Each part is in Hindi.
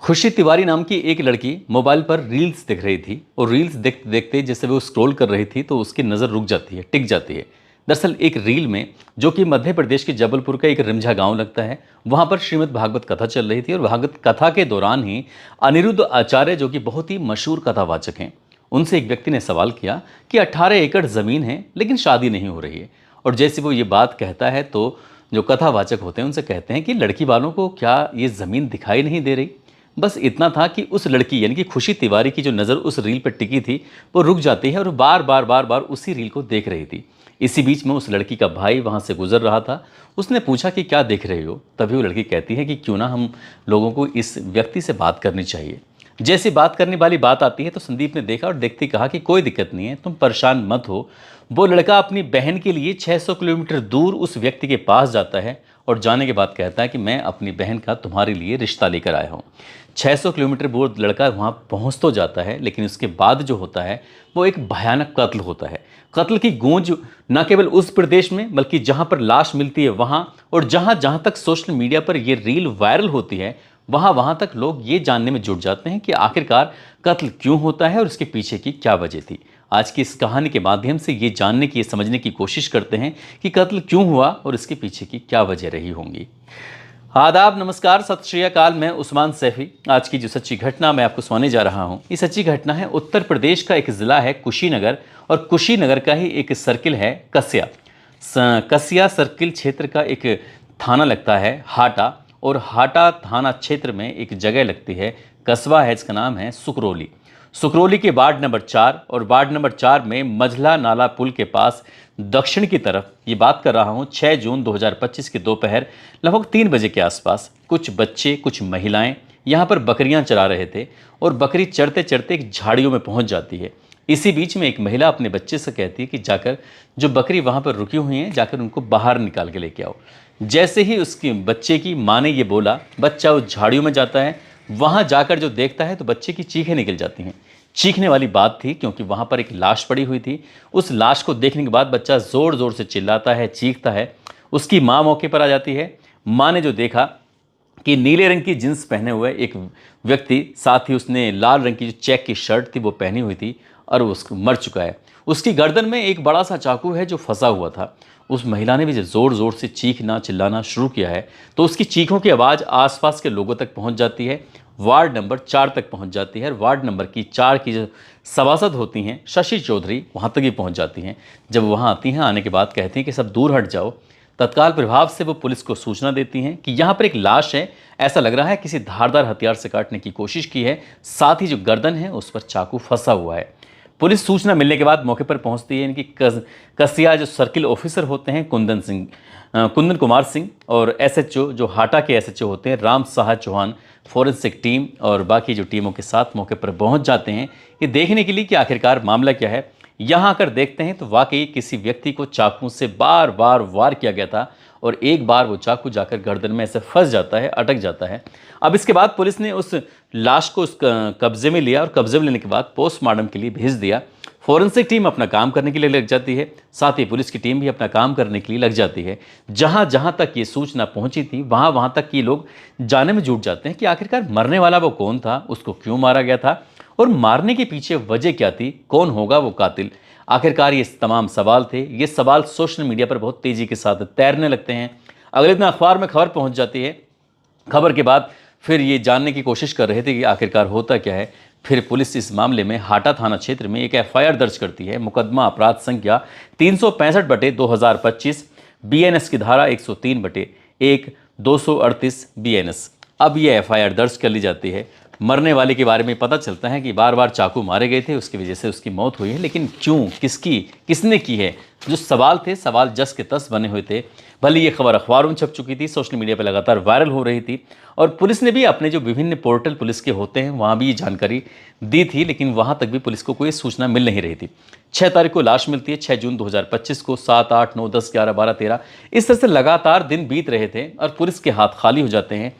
खुशी तिवारी नाम की एक लड़की मोबाइल पर रील्स देख रही थी और रील्स देखते देखते जैसे वो स्क्रॉल कर रही थी तो उसकी नज़र रुक जाती है, टिक जाती है। दरअसल एक रील में, जो कि मध्य प्रदेश के जबलपुर का एक रिमझा गांव लगता है, वहां पर श्रीमद् भागवत कथा चल रही थी और भागवत कथा के दौरान ही अनिरुद्ध आचार्य, जो कि बहुत ही मशहूर कथावाचक हैं, उनसे एक व्यक्ति ने सवाल किया कि 18 एकड़ ज़मीन है लेकिन शादी नहीं हो रही है। और जैसे वो ये बात कहता है तो जो कथावाचक होते हैं उनसे कहते हैं कि लड़की वालों को क्या ये ज़मीन दिखाई नहीं दे रही। बस इतना था कि उस लड़की यानी कि खुशी तिवारी की जो नज़र उस रील पर टिकी थी वो रुक जाती है और बार बार बार बार उसी रील को देख रही थी। इसी बीच में उस लड़की का भाई वहाँ से गुजर रहा था। उसने पूछा कि क्या देख रहे हो। तभी वो लड़की कहती है कि क्यों ना हम लोगों को इस व्यक्ति से बात करनी चाहिए। जैसी बात करने वाली बात आती है तो संदीप ने देखा और देखते कहा कि कोई दिक्कत नहीं है, तुम परेशान मत हो। वो लड़का अपनी बहन के लिए 600 किलोमीटर दूर उस व्यक्ति के पास जाता है और जाने के बाद कहता है कि मैं अपनी बहन का तुम्हारे लिए रिश्ता लेकर आया हूँ। 600 किलोमीटर दूर लड़का वहाँ पहुँच तो जाता है, लेकिन उसके बाद जो होता है वो एक भयानक कत्ल होता है। कत्ल की गूंज न केवल उस प्रदेश में बल्कि जहाँ पर लाश मिलती है वहाँ, और जहाँ जहाँ तक सोशल मीडिया पर ये रील वायरल होती है वहाँ वहाँ तक लोग ये जानने में जुट जाते हैं कि आखिरकार कत्ल क्यों होता है और उसके पीछे की क्या वजह थी। आज की इस कहानी के माध्यम से ये जानने की, ये समझने की कोशिश करते हैं कि कत्ल क्यों हुआ और इसके पीछे की क्या वजह रही होंगी। आदाब, नमस्कार, सत श्री अकाल। मैं उस्मान सैफी। आज की जो सच्ची घटना मैं आपको सुनाने जा रहा हूँ, ये सच्ची घटना है उत्तर प्रदेश का एक ज़िला है कुशीनगर, और कुशीनगर का ही एक सर्किल है कस्या। कस्या सर्किल क्षेत्र का एक थाना लगता है हाटा, और हाटा थाना क्षेत्र में एक जगह लगती है, कस्बा है, इसका नाम है सुकरोली। सुकरोली के वार्ड नंबर 4, और वार्ड नंबर 4 में मझला नाला पुल के पास दक्षिण की तरफ, ये बात कर रहा हूँ 6 जून 2025 के दोपहर लगभग 3 बजे के आसपास, कुछ बच्चे, कुछ महिलाएं यहाँ पर बकरियाँ चरा रहे थे और बकरी चरते चरते एक झाड़ियों में पहुँच जाती है। इसी बीच में एक महिला अपने बच्चे से कहती है कि जाकर जो बकरी वहाँ पर रुकी हुई हैं जाकर उनको बाहर निकाल के लेके आओ। जैसे ही उसके बच्चे की माँ ने ये बोला, बच्चा उस झाड़ियों में जाता है। वहाँ जाकर जो देखता है तो बच्चे की चीखें निकल जाती हैं। चीखने वाली बात थी क्योंकि वहाँ पर एक लाश पड़ी हुई थी। उस लाश को देखने के बाद बच्चा ज़ोर ज़ोर से चिल्लाता है, चीखता है। उसकी माँ मौके पर आ जाती है। माँ ने जो देखा कि नीले रंग की जींस पहने हुए एक व्यक्ति, साथ ही उसने लाल रंग की जो चेक की शर्ट थी वो पहनी हुई थी, और वो मर चुका है। उसकी गर्दन में एक बड़ा सा चाकू है जो फंसा हुआ था। उस महिला ने भी जब ज़ोर ज़ोर से चीखना चिल्लाना शुरू किया है तो उसकी चीखों की आवाज़ आसपास के लोगों तक पहुंच जाती है, वार्ड नंबर 4 तक पहुंच जाती है। वार्ड नंबर की 4 की जो सभासद होती हैं शशि चौधरी, वहां तक भी पहुंच जाती हैं। जब वहां आती हैं, आने के बाद कहती हैं कि सब दूर हट जाओ। तत्काल प्रभाव से वो पुलिस को सूचना देती हैं कि यहाँ पर एक लाश है, ऐसा लग रहा है किसी धारदार हथियार से काटने की कोशिश की है, साथ ही जो गर्दन है उस पर चाकू फंसा हुआ है। पुलिस सूचना मिलने के बाद मौके पर पहुंचती है। इनकी कसिया जो सर्किल ऑफिसर होते हैं कुंदन कुमार सिंह, और एसएचओ जो हाटा के एसएचओ होते हैं राम साहा चौहान, फॉरेंसिक टीम और बाकी जो टीमों के साथ मौके पर पहुंच जाते हैं ये देखने के लिए कि आखिरकार मामला क्या है। यहाँ आकर देखते हैं तो वाकई किसी व्यक्ति को चाकू से बार बार वार किया गया था, और एक बार वो चाकू जाकर गर्दन में ऐसे फंस जाता है, अटक जाता है। अब इसके बाद पुलिस ने उस लाश को उस कब्जे में लिया, और कब्जे में लेने के बाद पोस्टमार्टम के लिए भेज दिया। फॉरेंसिक टीम अपना काम करने के लिए लग जाती है, साथ ही पुलिस की टीम भी अपना काम करने के लिए लग जाती है। जहाँ जहाँ तक ये सूचना पहुँची थी वहाँ वहाँ तक ये लोग जानने में जुट जाते हैं कि आखिरकार मरने वाला वो कौन था, उसको क्यों मारा गया था, और मारने के पीछे वजह क्या थी, कौन होगा वो कातिल। आखिरकार ये तमाम सवाल थे। ये सवाल सोशल मीडिया पर बहुत तेज़ी के साथ तैरने लगते हैं। अगले दिन अखबार में खबर पहुंच जाती है। खबर के बाद फिर ये जानने की कोशिश कर रहे थे कि आखिरकार होता क्या है। फिर पुलिस इस मामले में हाटा थाना क्षेत्र में एक एफआईआर दर्ज करती है। मुकदमा अपराध संख्या 365/2025, बीएनएस की धारा 103/1, 238 बीएनएस। अब ये एफआईआर दर्ज कर ली जाती है। मरने वाले के बारे में पता चलता है कि बार बार चाकू मारे गए थे, उसकी वजह से उसकी मौत हुई है, लेकिन क्यों, किसकी, किसने की है, जो सवाल थे, सवाल जस के तस बने हुए थे। भले ये खबर अखबारों में छप चुकी थी, सोशल मीडिया पर लगातार वायरल हो रही थी, और पुलिस ने भी अपने जो विभिन्न पोर्टल पुलिस के होते हैं वहाँ भी ये जानकारी दी थी, लेकिन वहाँ तक भी पुलिस को कोई सूचना मिल नहीं रही थी। 6 तारीख को लाश मिलती है, 6 जून 2025 को। 7, 8, 9, 10, 11, 12, 13 इस तरह से लगातार दिन बीत रहे थे और पुलिस के हाथ खाली हो जाते हैं।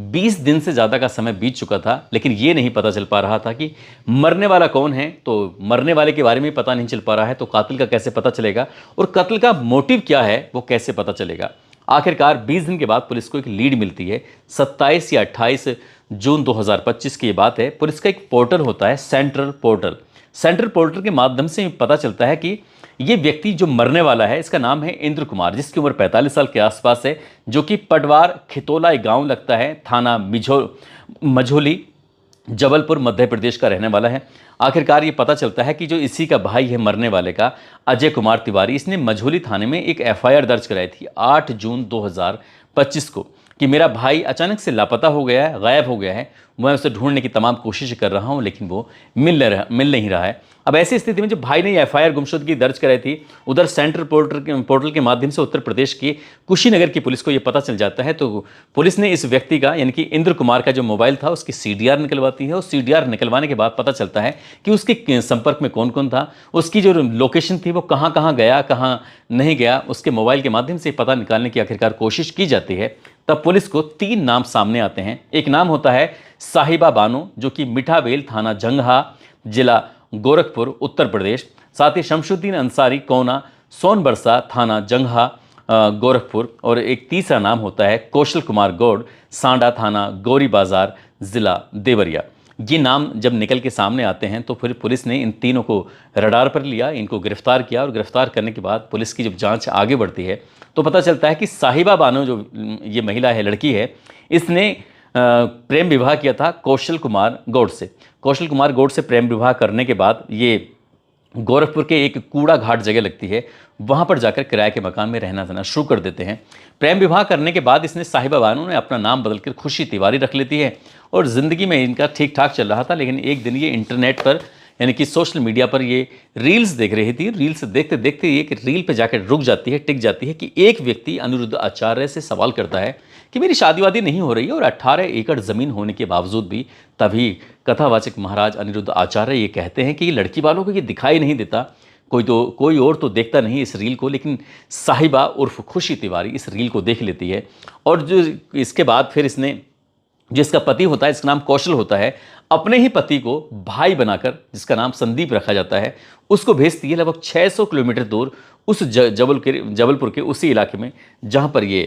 20 दिन से ज़्यादा का समय बीत चुका था, लेकिन ये नहीं पता चल पा रहा था कि मरने वाला कौन है। तो मरने वाले के बारे में पता नहीं चल पा रहा है तो कातिल का कैसे पता चलेगा, और कत्ल का मोटिव क्या है वो कैसे पता चलेगा। आखिरकार 20 दिन के बाद पुलिस को एक लीड मिलती है। 27 या 28 जून 2025 की ये बात है। पुलिस का एक पोर्टल होता है सेंट्रल पोर्टल। सेंट्रल पोर्टल के माध्यम से पता चलता है कि ये व्यक्ति जो मरने वाला है इसका नाम है इंद्र कुमार, जिसकी उम्र 45 साल के आसपास है, जो कि पटवार खितौला एक गांव लगता है, थाना मझोली, जबलपुर मध्य प्रदेश का रहने वाला है। आखिरकार ये पता चलता है कि जो इसी का भाई है मरने वाले का, अजय कुमार तिवारी, इसने मझोली थाने में एक एफआईआर दर्ज कराई थी 8 जून 2025 को कि मेरा भाई अचानक से लापता हो गया है, गायब हो गया है। मैं उसे ढूंढने की तमाम कोशिश कर रहा हूं लेकिन वो मिल नहीं रहा है। अब ऐसी स्थिति में जब भाई ने एफआईआर गुमशुदगी दर्ज कराई थी, उधर सेंट्रल पोर्टल के माध्यम से उत्तर प्रदेश की कुशीनगर की पुलिस को यह पता चल जाता है। तो पुलिस ने इस व्यक्ति का यानी कि इंद्र कुमार का जो मोबाइल था उसकी सीडीआर निकलवाती है, और सीडीआर निकलवाने के बाद पता चलता है कि उसके संपर्क में कौन कौन था, उसकी जो लोकेशन थी वो कहाँ कहाँ गया, कहाँ नहीं गया, उसके मोबाइल के माध्यम से पता निकालने की आखिरकार कोशिश की जाती है। तब पुलिस को 3 नाम सामने आते हैं। एक नाम होता है साहिबा बानो, जो कि मिठावेल, थाना जंगहा, जिला गोरखपुर, उत्तर प्रदेश। साथ ही शमशुद्दीन अंसारी, कोना, सोनबरसा, थाना जंगहा, गोरखपुर। और एक तीसरा नाम होता है कौशल कुमार गौड़, सांडा, थाना गौरी बाजार, जिला देवरिया। ये नाम जब निकल के सामने आते हैं तो फिर पुलिस ने इन तीनों को रडार पर लिया, इनको गिरफ्तार किया, और गिरफ्तार करने के बाद पुलिस की जब जांच आगे बढ़ती है तो पता चलता है कि साहिबा बानो जो ये महिला है, लड़की है, इसने प्रेम विवाह किया था कौशल कुमार गौड़ से। कौशल कुमार गौड़ से प्रेम विवाह करने के बाद ये गोरखपुर के एक कूड़ा घाट जगह लगती है, वहाँ पर जाकर किराए के मकान में रहना शुरू कर देते हैं। प्रेम विवाह करने के बाद इसने साहिबा बानो ने अपना नाम बदलकर खुशी तिवारी रख लेती है, और ज़िंदगी में इनका ठीक ठाक चल रहा था। लेकिन एक दिन ये इंटरनेट पर यानी कि सोशल मीडिया पर ये रील्स देख रही थी। रील्स देखते देखते एक रील पे जाकर रुक जाती है, टिक जाती है कि एक व्यक्ति अनिरुद्ध आचार्य से सवाल करता है कि मेरी शादी वादी नहीं हो रही है और 18 एकड़ ज़मीन होने के बावजूद भी। तभी कथावाचक महाराज अनिरुद्ध आचार्य ये कहते हैं कि ये लड़की वालों को ये दिखाई नहीं देता, कोई और तो देखता नहीं इस रील को, लेकिन साहिबा उर्फ खुशी तिवारी इस रील को देख लेती है। और जो इसके बाद फिर इसने, जिसका पति होता है, इसका नाम कौशल होता है, अपने ही पति को भाई बनाकर, जिसका नाम संदीप रखा जाता है, उसको भेजती है लगभग 600 किलोमीटर दूर उस जबलपुर के उसी इलाके में जहाँ पर ये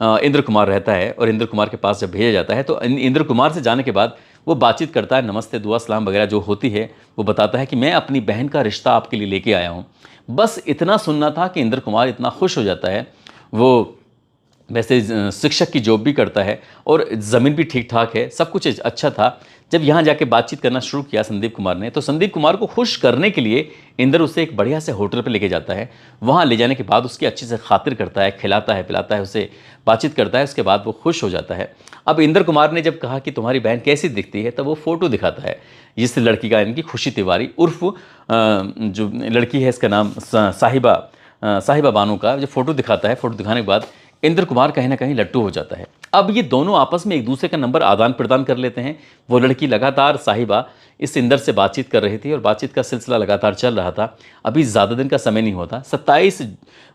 इंद्र कुमार रहता है। और इंद्र कुमार के पास जब भेजा जाता है तो इंद्र कुमार से जाने के बाद वो बातचीत करता है, नमस्ते दुआ सलाम वगैरह जो होती है वो बताता है कि मैं अपनी बहन का रिश्ता आपके लिए लेके आया हूँ। बस इतना सुनना था कि इंद्र कुमार इतना खुश हो जाता है। वो वैसे शिक्षक की जॉब भी करता है और ज़मीन भी ठीक ठाक है, सब कुछ अच्छा था। जब यहाँ जाके बातचीत करना शुरू किया संदीप कुमार ने, तो संदीप कुमार को खुश करने के लिए इंद्र उसे एक बढ़िया से होटल पर लेके जाता है। वहाँ ले जाने के बाद उसकी अच्छी से खातिर करता है, खिलाता है, पिलाता है, उसे बातचीत करता है। उसके बाद वो खुश हो जाता है। अब इंद्र कुमार ने जब कहा कि तुम्हारी बहन कैसी दिखती है, तब वो फ़ोटो दिखाता है जिस लड़की का, इनकी खुशी तिवारी उर्फ जो लड़की है इसका नाम साहिबा बानो का जो फ़ोटो दिखाता है। फ़ोटो दिखाने के बाद इंद्र कुमार कहीं ना कहीं लट्टू हो जाता है। अब ये दोनों आपस में एक दूसरे का नंबर आदान प्रदान कर लेते हैं। वो लड़की लगातार, साहिबा, इस इंद्र से बातचीत कर रही थी और बातचीत का सिलसिला लगातार चल रहा था। अभी ज़्यादा दिन का समय नहीं होता। 27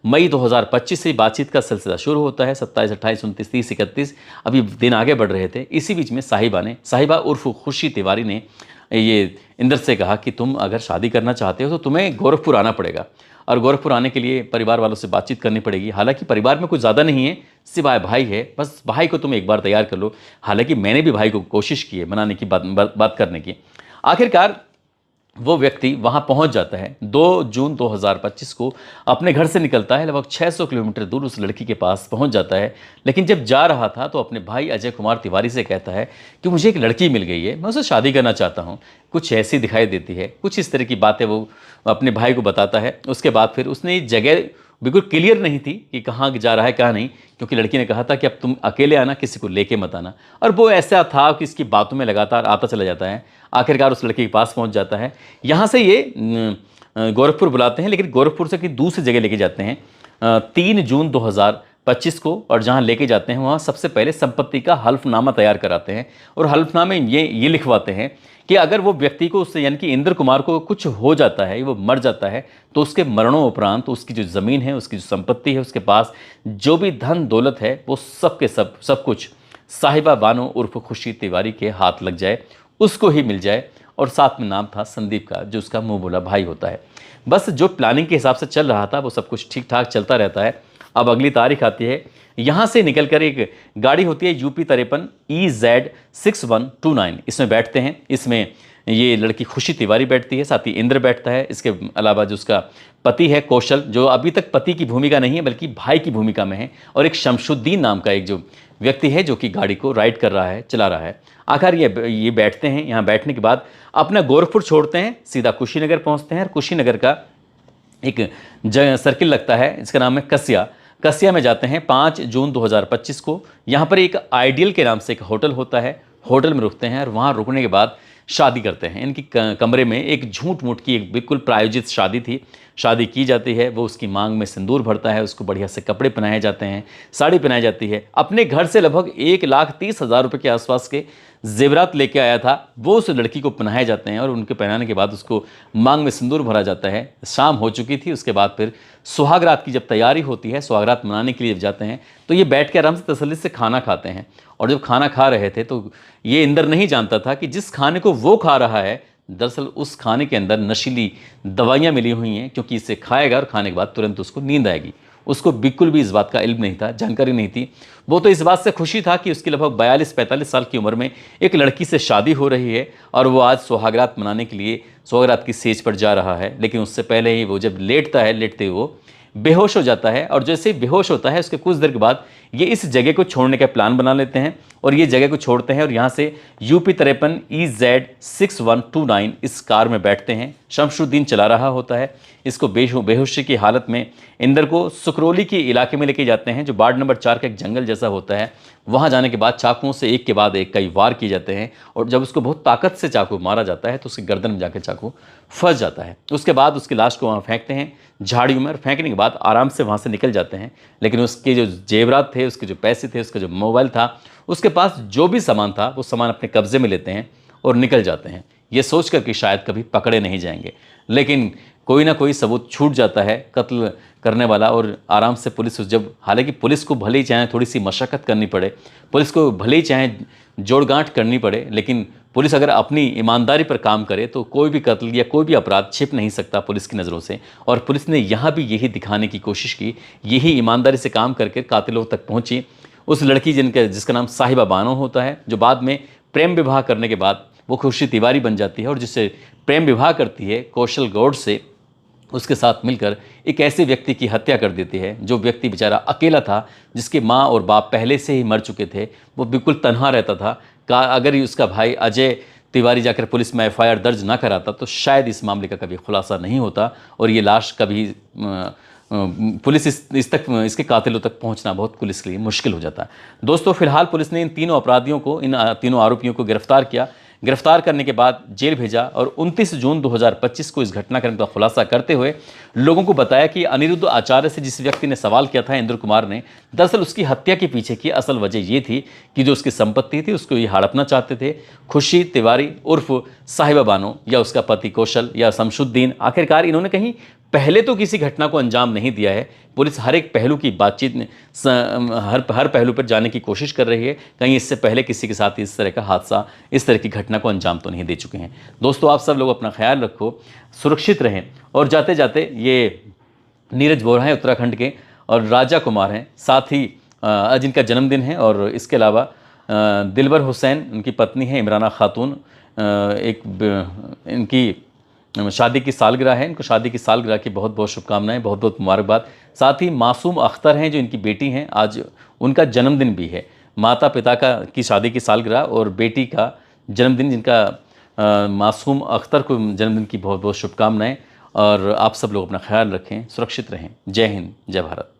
मई 2025 से बातचीत का सिलसिला शुरू होता है। 27, 28, 29, 30, 31 अभी दिन आगे बढ़ रहे थे। इसी बीच में साहिबा उर्फ खुशी तिवारी ने ये इंद्र से कहा कि तुम अगर शादी करना चाहते हो तो तुम्हें गोरखपुर आना पड़ेगा, और गोरखपुर आने के लिए परिवार वालों से बातचीत करनी पड़ेगी। हालांकि परिवार में कुछ ज़्यादा नहीं है, सिवाय भाई है, बस भाई को तुम एक बार तैयार कर लो। हालांकि मैंने भी भाई को कोशिश की है मनाने की, बात करने की। आखिरकार वो व्यक्ति वहाँ पहुँच जाता है। 2 जून 2025 को अपने घर से निकलता है, लगभग 600 किलोमीटर दूर उस लड़की के पास पहुँच जाता है। लेकिन जब जा रहा था तो अपने भाई अजय कुमार तिवारी से कहता है कि मुझे एक लड़की मिल गई है, मैं उससे शादी करना चाहता हूँ, कुछ ऐसी दिखाई देती है, कुछ इस तरह की बातें वो अपने भाई को बताता है। उसके बाद फिर उसने जगह बिल्कुल क्लियर नहीं थी कि कहाँ जा रहा है कहाँ नहीं, क्योंकि लड़की ने कहा था कि अब तुम अकेले आना, किसी को लेके मत आना। और वो ऐसा था कि इसकी बातों में लगातार आता चला जाता है। आखिरकार उस लड़के के पास पहुंच जाता है। यहाँ से ये गोरखपुर बुलाते हैं, लेकिन गोरखपुर से कहीं दूसरी जगह लेके जाते हैं 3 जून 2025 को। और जहाँ लेके जाते हैं वहाँ सबसे पहले संपत्ति का हल्फनामा तैयार कराते हैं, और हल्फनामे ये लिखवाते हैं कि अगर वो व्यक्ति को, उससे यानी कि इंद्र कुमार को कुछ हो जाता है, वो मर जाता है, तो उसके मरणोपरांत उसकी जो ज़मीन है, उसकी जो संपत्ति है, उसके पास जो भी धन दौलत है, वो सब के सब कुछ साहिबा बानो उर्फ खुशी तिवारी के हाथ लग जाए, उसको ही मिल जाए। और साथ में नाम था संदीप का, जो उसका मुँह बोला भाई होता है। बस जो प्लानिंग के हिसाब से चल रहा था वो सब कुछ ठीक ठाक चलता रहता है। अब अगली तारीख आती है, यहाँ से निकलकर एक गाड़ी होती है UP53 EZ6129, इसमें बैठते हैं। इसमें ये लड़की खुशी तिवारी बैठती है, साथ ही इंद्र बैठता है। इसके अलावा जो उसका पति है कौशल, जो अभी तक पति की भूमिका नहीं है बल्कि भाई की भूमिका में है, और एक शमशुद्दीन नाम का एक जो व्यक्ति है जो कि गाड़ी को राइड कर रहा है, चला रहा है। आखिर ये बैठते हैं। यहाँ बैठने के बाद अपना गोरखपुर छोड़ते हैं, सीधा कुशीनगर पहुँचते हैं, और कुशीनगर का एक सर्किल लगता है, इसका नाम है कसिया में जाते हैं 5 जून 2025 को। यहाँ पर एक आइडियल के नाम से एक होटल होता है, होटल में रुकते हैं, और वहाँ रुकने के बाद शादी करते हैं। इनकी कमरे में एक झूठ मूठ की एक बिल्कुल प्रायोजित शादी थी, शादी की जाती है। वो उसकी मांग में सिंदूर भरता है, उसको बढ़िया से कपड़े पहनाए जाते हैं, साड़ी पहनाई जाती है। अपने घर से लगभग 1,30,000 रुपये के आसपास के जेवरात लेके आया था, वो उस लड़की को पहनाए जाते हैं, और उनके पहनाने के बाद उसको मांग में सिंदूर भरा जाता है। शाम हो चुकी थी, उसके बाद फिर सुहागरात की जब तैयारी होती है, सुहागरात मनाने के लिए जब जाते हैं, तो ये बैठ के आराम से तसल्ली से खाना खाते हैं। और जब खाना खा रहे थे तो ये इंद्र नहीं जानता था कि जिस खाने को वो खा रहा है, दरअसल उस खाने के अंदर नशीली दवाइयाँ मिली हुई हैं, क्योंकि इसे खाएगा और खाने के बाद तुरंत उसको नींद आएगी। उसको बिल्कुल भी इस बात का इल्म नहीं था, जानकारी नहीं थी। वो तो इस बात से खुशी था कि उसकी लगभग 42-45 साल की उम्र में एक लड़की से शादी हो रही है, और वो आज सुहागरात मनाने के लिए सुहागरात की सेज पर जा रहा है। लेकिन उससे पहले ही वो जब लेटता है, लेटते वो बेहोश हो जाता है, और जैसे ही बेहोश होता है उसके कुछ देर के बाद ये इस जगह को छोड़ने का प्लान बना लेते हैं, और ये जगह को छोड़ते हैं, और यहाँ से UP53 EZ6129 इस कार में बैठते हैं। शमशुद्दीन चला रहा होता है। इसको बेहोशी की हालत में इंदर को सुकरोली के इलाके में लेके जाते हैं, जो वार्ड नंबर 4 का एक जंगल जैसा होता है। वहाँ जाने के बाद चाकुओं से एक के बाद एक कई वार किए जाते हैं, और जब उसको बहुत ताकत से चाकू मारा जाता है तो उसकी गर्दन में जाकर चाकू फंस जाता है। उसके बाद उसकी लाश को वहाँ फेंकते हैं झाड़ियों में, और फेंकने के बाद आराम से वहाँ से निकल जाते हैं। लेकिन उसके जो जेवरात थे, उसके जो पैसे थे, उसका जो मोबाइल था, उसके पास जो भी सामान था, वो सामान अपने कब्जे में लेते हैं और निकल जाते हैं, ये सोच कर कि शायद कभी पकड़े नहीं जाएंगे। लेकिन कोई ना कोई सबूत छूट जाता है कत्ल करने वाला, और आराम से पुलिस हालांकि पुलिस को भले ही चाहे थोड़ी सी मशक्क़त करनी पड़े, पुलिस को भले ही चाहे जोड़गांठ करनी पड़े, लेकिन पुलिस अगर अपनी ईमानदारी पर काम करे तो कोई भी कत्ल या कोई भी अपराध छिप नहीं सकता पुलिस की नज़रों से। और पुलिस ने यहाँ भी यही दिखाने की कोशिश की, यही ईमानदारी से काम करके कातिलों तक पहुँची। उस लड़की जिसका नाम साहिबा बानो होता है, जो बाद में प्रेम विवाह करने के बाद वो खुशी तिवारी बन जाती है, और जिससे प्रेम विवाह करती है कौशल गौड़ से, उसके साथ मिलकर एक ऐसे व्यक्ति की हत्या कर देती है, जो व्यक्ति बेचारा अकेला था, जिसके माँ और बाप पहले से ही मर चुके थे। वो बिल्कुल तन्हा रहता था। अगर उसका भाई अजय तिवारी जाकर पुलिस में FIR दर्ज ना कराता तो शायद इस मामले का कभी खुलासा नहीं होता, और ये लाश कभी पुलिस इसके कातिलों तक पहुंचना बहुत पुलिस के लिए मुश्किल हो जाता है। दोस्तों, फिलहाल पुलिस ने इन तीनों अपराधियों को, इन तीनों आरोपियों को गिरफ्तार किया। गिरफ्तार करने के बाद जेल भेजा, और 29 जून 2025 को इस घटनाक्रम का खुलासा करते हुए लोगों को बताया कि अनिरुद्ध आचार्य से जिस व्यक्ति ने सवाल किया था, इंद्र कुमार ने, दरअसल उसकी हत्या के पीछे की असल वजह ये थी कि जो उसकी संपत्ति थी उसको ये हड़पना चाहते थे खुशी तिवारी उर्फ साहिबा बानो, या उसका पति कौशल, या शमशुद्दीन। आखिरकार इन्होंने कहीं पहले तो किसी घटना को अंजाम नहीं दिया है। पुलिस हर एक पहलू की बातचीत में हर पहलू पर जाने की कोशिश कर रही है, कहीं इससे पहले किसी के साथ इस तरह का हादसा, इस तरह की घटना को अंजाम तो नहीं दे चुके हैं। दोस्तों, आप सब लोग अपना ख्याल रखो, सुरक्षित रहें। और जाते जाते ये नीरज वोरा हैं उत्तराखंड के, और राजा कुमार हैं साथ ही जिनका जन्मदिन है, और इसके अलावा दिलबर हुसैन उनकी पत्नी है, इमराना खातून, इनकी शादी की सालगिरह है। इनको शादी की सालगिरह की बहुत बहुत शुभकामनाएं, बहुत बहुत मुबारकबाद। साथ ही मासूम अख्तर हैं जो इनकी बेटी हैं, आज उनका जन्मदिन भी है। माता पिता की शादी की सालगिरह और बेटी का जन्मदिन, जिनका मासूम अख्तर को जन्मदिन की बहुत बहुत शुभकामनाएं। और आप सब लोग अपना ख्याल रखें, सुरक्षित रहें। जय हिंद, जय भारत।